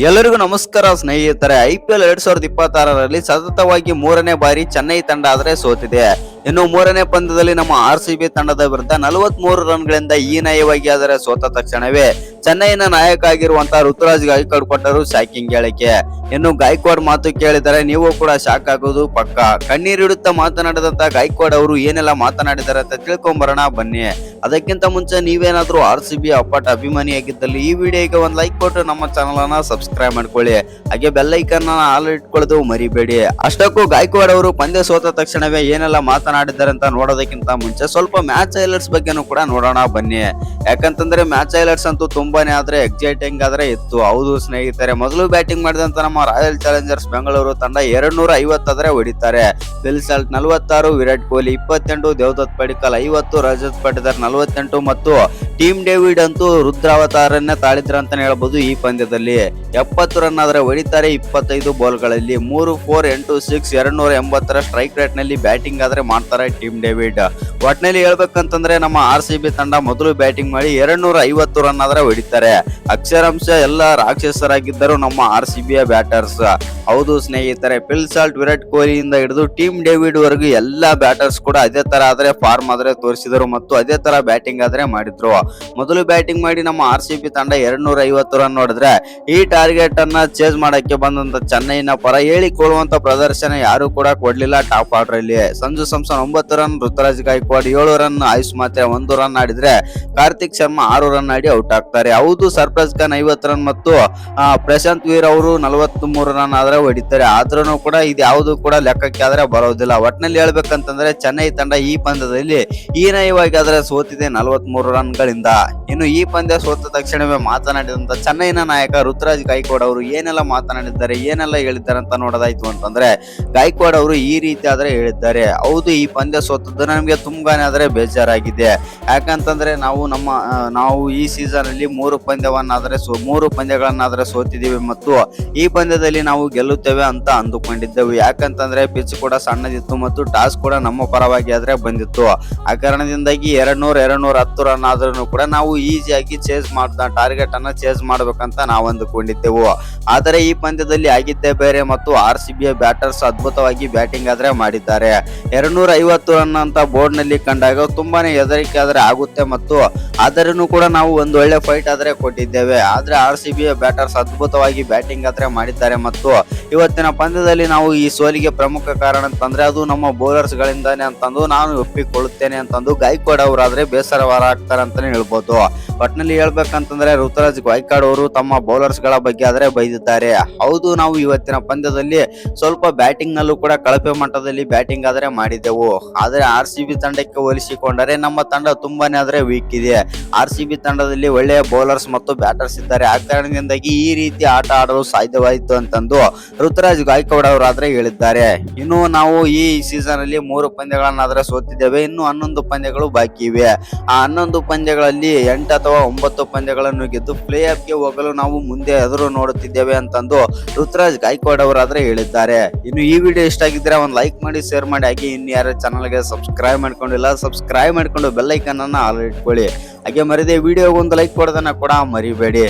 ಎಲ್ಲರಿಗೂ ನಮಸ್ಕಾರ ಸ್ನೇಹಿತರೆ. IPL 2026ರಲ್ಲಿ ಸತತವಾಗಿ ಮೂರನೇ ಬಾರಿ ಚೆನ್ನೈ ತಂಡ ಆದರೆ ಸೋತಿದೆ. ಇನ್ನು ಮೂರನೇ ಪಂದ್ಯದಲ್ಲಿ ನಮ್ಮ RCB ತಂಡದ ವಿರುದ್ಧ 43 ರನ್ಗಳಿಂದ ಹೀನಾಯವಾಗಿ ಆದರೆ ಸೋತ ತಕ್ಷಣವೇ ಚೆನ್ನೈನ ನಾಯಕ ಆಗಿರುವಂತಹ ಋತುರಾಜ್ ಗಾಯಕ್ವಾಡ್ ಕೊಟ್ಟರು ಶಾಕಿಂಗ್ ಹೇಳಿಕೆ. ಇನ್ನು ಗಾಯಕ್ವಾಡ್ ಮಾತು ಕೇಳಿದರೆ ನೀವು ಕೂಡ ಶಾಕ್ ಆಗೋದು ಪಕ್ಕ. ಕಣ್ಣೀರಿಡುತ್ತಾ ಮಾತನಾಡಿದಂತ ಗಾಯಕ್ವಾಡ್ ಅವರು ಏನೆಲ್ಲ ಮಾತನಾಡಿದ್ದಾರೆ ಅಂತ ತಿಳ್ಕೊಂಬರೋಣ ಬನ್ನಿ. ಅದಕ್ಕಿಂತ ಮುಂಚೆ ನೀವೇನಾದ್ರೂ RCB ಅಪ್ಪಟ ಅಭಿಮಾನಿಯಾಗಿದ್ದಲ್ಲಿ ಈ ವಿಡಿಯೋಗೆ ಒಂದು ಲೈಕ್ ಕೊಟ್ಟು ನಮ್ಮ ಚಾನಲ್ ಅನ್ನ ಸಬ್ಸ್ಕ್ರೈಬ್ ಮಾಡ್ಕೊಳ್ಳಿ. ಹಾಗೆ ಬೆಲ್ ಐಕನ್ ಆಲ್ ಇಟ್ಕೊಳ್ಳೋದು ಮರಿಬೇಡಿ. ಅಷ್ಟಕ್ಕೂ ಗಾಯಕ್ವಾಡ್ ಅವರು ಪಂದ್ಯ ಸೋತ ತಕ್ಷಣವೇ ಏನೆಲ್ಲ ಮಾತನಾಡಿದ್ದಾರೆ ಅಂತ ನೋಡೋದಕ್ಕಿಂತ ಮುಂಚೆ ಸ್ವಲ್ಪ ಮ್ಯಾಚ್ ಹೈಲೈಟ್ಸ್ ಬಗ್ಗೆನೂ ಕೂಡ ನೋಡೋಣ ಬನ್ನಿ. ಯಾಕಂತಂದ್ರೆ ಮ್ಯಾಚ್ ಹೈಲೈಟ್ಸ್ ಅಂತೂ ತುಂಬಾನೇ ಆದ್ರೆ ಎಕ್ಸೈಟಿಂಗ್ ಆದ್ರೆ ಇತ್ತು. ಹೌದು ಸ್ನೇಹಿತರೆ, ಮೊದಲು ಬ್ಯಾಟಿಂಗ್ ಮಾಡಿದಂತ ನಮ್ಮ ರಾಯಲ್ ಚಾಲೆಂಜರ್ಸ್ ಬೆಂಗಳೂರು ತಂಡ 250 ಆದ್ರೆ ಹೊಡಿತಾರೆ. ಫಿಲ್ ಸಾಲ್ಟ್ 46, ವಿರಾಟ್ ಕೊಹ್ಲಿ 28, ದೇವದತ್ ಪಡಿಕ್ಕಲ್ 50, ರಜತ್ ಪಟಿದಾರ್ 48 ಮತ್ತು ಟೀಮ್ ಡೇವಿಡ್ ಅಂತೂ ರುದ್ರಾವತಾರನ್ನೇ ತಾಳಿದ್ರ ಅಂತಾನೆ ಹೇಳ್ಬೋದು. ಈ ಪಂದ್ಯದಲ್ಲಿ 70 ರನ್ ಆದ್ರೆ ಹೊಡಿತಾರೆ 25 ಬಾಲ್ಗಳಲ್ಲಿ. 3, 4, 8, 6, 280 ಸ್ಟ್ರೈಕ್ ರೇಟ್ ನಲ್ಲಿ ಬ್ಯಾಟಿಂಗ್ ಆದ್ರೆ ಮಾಡ್ತಾರೆ ಟೀಮ್ ಡೇವಿಡ್. ಒಟ್ನಲ್ಲಿ ಹೇಳ್ಬೇಕಂತಂದ್ರೆ ನಮ್ಮ RCB ತಂಡ ಮೊದಲು ಬ್ಯಾಟಿಂಗ್ ಮಾಡಿ 250 ರನ್ ಆದ್ರೆ ಹೊಡಿತಾರೆ. ಅಕ್ಷರಾಂಶ ಎಲ್ಲ ರಾಕ್ಷಸರಾಗಿದ್ದರು ನಮ್ಮ RCB ಬ್ಯಾಟರ್ಸ್. ಹೌದು ಸ್ನೇಹಿತರೆ, ಫಿಲ್ ಸಾಲ್ಟ್, ವಿರಾಟ್ ಕೊಹ್ಲಿಯಿಂದ ಹಿಡಿದು ಟೀಮ್ ಡೇವಿಡ್ ವರೆಗೂ ಎಲ್ಲಾ ಬ್ಯಾಟರ್ಸ್ ಕೂಡ ಅದೇ ತರ ಆದ್ರೆ ಫಾರ್ಮ್ ಆದ್ರೆ ತೋರಿಸಿದರು ಮತ್ತು ಅದೇ ತರ ಬ್ಯಾಟಿಂಗ್ ಆದ್ರೆ ಮಾಡಿದ್ರು. ಮೊದಲು ಬ್ಯಾಟಿಂಗ್ ಮಾಡಿ ನಮ್ಮ RCB ತಂಡ 250 ರನ್ ನೋಡಿದ್ರೆ ಈ ಟಾರ್ಗೆಟ್ ಅನ್ನ ಚೇಸ್ ಮಾಡಕ್ಕೆ ಬಂದಂತ ಚೆನ್ನೈನ ಪರ ಹೇಳಿಕೊಳ್ಳುವಂತ ಪ್ರದರ್ಶನ ಯಾರು ಕೂಡ ಕೊಡ್ಲಿಲ್ಲ. ಟಾಪ್ ಆರ್ಡರ್ ಅಲ್ಲಿ ಸಂಜು ಸ್ಯಾಮ್ಸನ್ 9 ರನ್, ಋತುರಾಜ್ ಗಾಯಕ್ವಾಡ್ 7 ರನ್, ಆಯುಷ್ ಮಾತ್ರೆ 1 ರನ್ ಆಡಿದ್ರೆ ಕಾರ್ತಿಕ್ ಶರ್ಮಾ 6 ರನ್ ಆಡಿ ಔಟ್ ಆಗ್ತಾರೆ. ಹೌದು, ಸರ್ಫರಾಜ್ ಖಾನ್ 50 ರನ್ ಮತ್ತು ಪ್ರಶಾಂತ್ ವೀರ್ ಅವರು 43 ರನ್ ಆದ್ರೆ ಹೊಡಿತಾರೆ. ಆದ್ರೂ ಕೂಡ ಇದು ಯಾವುದು ಕೂಡ ಲೆಕ್ಕಕ್ಕೆ ಆದ್ರೆ ಬರೋದಿಲ್ಲ. ಒಟ್ನಲ್ಲಿ ಹೇಳ್ಬೇಕಂತಂದ್ರೆ ಚೆನ್ನೈ ತಂಡ ಈ ಪಂದ್ಯದಲ್ಲಿ ಹೀನಾಯವಾಗಿ ಆದ್ರೆ ಸೋತಿದೆ 43 ರನ್ಗಳಿಂದ. ಇನ್ನು ಈ ಪಂದ್ಯ ಸೋತ ತಕ್ಷಣವೇ ಮಾತನಾಡಿದಂತ ಚೆನ್ನೈನ ನಾಯಕ ಋತುರಾಜ್ ಗಾಯಕ್ವಾಡ್ ಅವರು ಏನೆಲ್ಲ ಮಾತನಾಡಿದ್ದಾರೆ, ಏನೆಲ್ಲ ಹೇಳಿದ್ದಾರೆ ಅಂತ ನೋಡೋದಾಯ್ತು ಅಂತಂದ್ರೆ ಗಾಯಕ್ವಾಡ್ ಅವರು ಈ ರೀತಿ ಆದ್ರೆ ಹೇಳಿದ್ದಾರೆ. ಹೌದು, ಈ ಪಂದ್ಯ ಸೋತದ್ದು ನಮಗೆ ತುಂಬಾನೇ ಆದ್ರೆ ಬೇಜಾರಾಗಿದೆ. ಯಾಕಂತಂದ್ರೆ ನಾವು ಈ ಸೀಸನ್ ಅಲ್ಲಿ 3 ಪಂದ್ಯಗಳನ್ನಾದ್ರೆ ಸೋತಿದ್ದೀವಿ ಮತ್ತು ಈ ಪಂದ್ಯದಲ್ಲಿ ನಾವು ಗೆಲ್ಲುತ್ತೇವೆ ಅಂತ ಅಂದುಕೊಂಡಿದ್ದೆವು. ಯಾಕಂತಂದ್ರೆ ಪಿಚ್ ಕೂಡ ಸಣ್ಣದಿತ್ತು ಮತ್ತು ಟಾಸ್ ಕೂಡ ನಮ್ಮ ಪರವಾಗಿ ಆದ್ರೆ ಬಂದಿತ್ತು. ಆ ಕಾರಣದಿಂದಾಗಿ 210 ರನ್ ಆದ್ರೂ ಕೂಡ ನಾವು ಈಸಿಯಾಗಿ ಟಾರ್ಗೆಟ್ ಅನ್ನ ಚೇಸ್ ಮಾಡ್ಬೇಕಂತ ನಾವು ಅಂದುಕೊಂಡಿದ್ದೆವು. ಆದರೆ ಈ ಪಂದ್ಯದಲ್ಲಿ ಆಗಿದ್ದೇ ಬೇರೆ ಮತ್ತು RCB ಬ್ಯಾಟರ್ಸ್ ಅದ್ಭುತವಾಗಿ ಬ್ಯಾಟಿಂಗ್ ಆದ್ರೆ ಮಾಡಿದ್ದಾರೆ. 250 ರನ್ ಅಂತ ಬೋರ್ಡ್ ನಲ್ಲಿ ಕಂಡಾಗ ತುಂಬಾನೇ ಹೆದರಿಕೆ ಆದ್ರೆ ಆಗುತ್ತೆ ಮತ್ತು ಆದರೂ ಕೂಡ ನಾವು ಒಂದು ಒಳ್ಳೆ ಫೈಟ್ ಆದ್ರೆ ಕೊಟ್ಟಿದ್ದೇವೆ. ಆದ್ರೆ RCB ಬ್ಯಾಟರ್ಸ್ ಅದ್ಭುತವಾಗಿ ಬ್ಯಾಟಿಂಗ್ ಆದ್ರೆ ಮಾಡಿದ್ದಾರೆ ಮತ್ತು ಇವತ್ತಿನ ಪಂದ್ಯದಲ್ಲಿ ನಾವು ಈ ಸೋಲಿಗೆ ಪ್ರಮುಖ ಕಾರಣ ಅಂತಂದ್ರೆ ಅದು ನಮ್ಮ ಬೌಲರ್ಸ್ ಗಳಿಂದಾನೆ ಅಂತಂದು ನಾನು ಒಪ್ಪಿಕೊಳ್ಳುತ್ತೇನೆ ಅಂತಂದು ಗಾಯಕ್ವಾಡ್ ಅವರಾದ್ರೆ ಬೇಸರವಾಗ್ತಾರೆ ಅಂತಾನೆ ಹೇಳ್ಬೋದು. ಒಟ್ನಲ್ಲಿ ಹೇಳ್ಬೇಕಂತಂದ್ರೆ ಋತುರಾಜ್ ಗಾಯಕ್ವಾಡ್ ಅವರು ತಮ್ಮ ಬೌಲರ್ಸ್ ಗಳ ಬಗ್ಗೆ ಆದ್ರೆ ಬೈದಿದ್ದಾರೆ. ಹೌದು, ನಾವು ಇವತ್ತಿನ ಪಂದ್ಯದಲ್ಲಿ ಸ್ವಲ್ಪ ಬ್ಯಾಟಿಂಗ್ ನಲ್ಲೂ ಕೂಡ ಕಳಪೆ ಮಟ್ಟದಲ್ಲಿ ಬ್ಯಾಟಿಂಗ್ ಆದ್ರೆ ಮಾಡಿದೆವು. ಆದ್ರೆ RCB ತಂಡಕ್ಕೆ ಹೋಲಿಸಿಕೊಂಡರೆ ನಮ್ಮ ತಂಡ ತುಂಬಾನೇ ಆದ್ರೆ ವೀಕ್ ಇದೆ. RCB ತಂಡದಲ್ಲಿ ಒಳ್ಳೆಯ ಬೌಲರ್ಸ್ ಮತ್ತು ಬ್ಯಾಟರ್ಸ್ ಇದ್ದಾರೆ. ಆ ಕಾರಣದಿಂದಾಗಿ ಈ ರೀತಿ ಆಟ ಆಡಲು ಸಾಧ್ಯವಾಯಿತು ಅಂತಂದು ಋತುರಾಜ್ ಗಾಯಕ್ವಾಡ್ ಅವರಾದ್ರೆ ಹೇಳಿದ್ದಾರೆ. ಇನ್ನು ನಾವು ಈ ಸೀಸನ್ ಅಲ್ಲಿ 3 ಪಂದ್ಯಗಳನ್ನಾದ್ರೆ ಸೋತಿದ್ದೇವೆ. ಇನ್ನು 11 ಪಂದ್ಯಗಳು ಬಾಕಿ ಇವೆ. ಆ 11 ಪಂದ್ಯಗಳಲ್ಲಿ 8 ಅಥವಾ 9 ಪಂದ್ಯಗಳನ್ನು ಗೆದ್ದು ಪ್ಲೇ ಆಫ್ ಗೆ ಹೋಗಲು ನಾವು ಮುಂದೆ ಎದುರು ನೋಡುತ್ತಿದ್ದೇವೆ ಅಂತಂದು ಋತುರಾಜ್ ಗಾಯಕ್ವಾಡ್ ಅವರಾದ್ರೆ ಹೇಳಿದ್ದಾರೆ. ಇನ್ನು ಈ ವಿಡಿಯೋ ಇಷ್ಟ ಆಗಿದ್ರೆ ಒಂದು ಲೈಕ್ ಮಾಡಿ, ಶೇರ್ ಮಾಡಿ. ಹಾಗೆ ಇನ್ನು ಯಾರು ಚಾನಲ್ಗೆ ಸಬ್ಸ್ಕ್ರೈಬ್ ಮಾಡ್ಕೊಂಡಿಲ್ಲ ಸಬ್ಸ್ಕ್ರೈಬ್ ಮಾಡ್ಕೊಂಡು ಬೆಲ್ ಐಕನ್ ಅನ್ನ ಆಲ್ ಇಟ್ಕೊಳ್ಳಿ. ಹಾಗೆ ಮರಿದೆ ವಿಡಿಯೋಗೆ ಒಂದು ಲೈಕ್ ಕೊಡೋದನ್ನ ಕೂಡ ಮರಿಬೇಡಿ.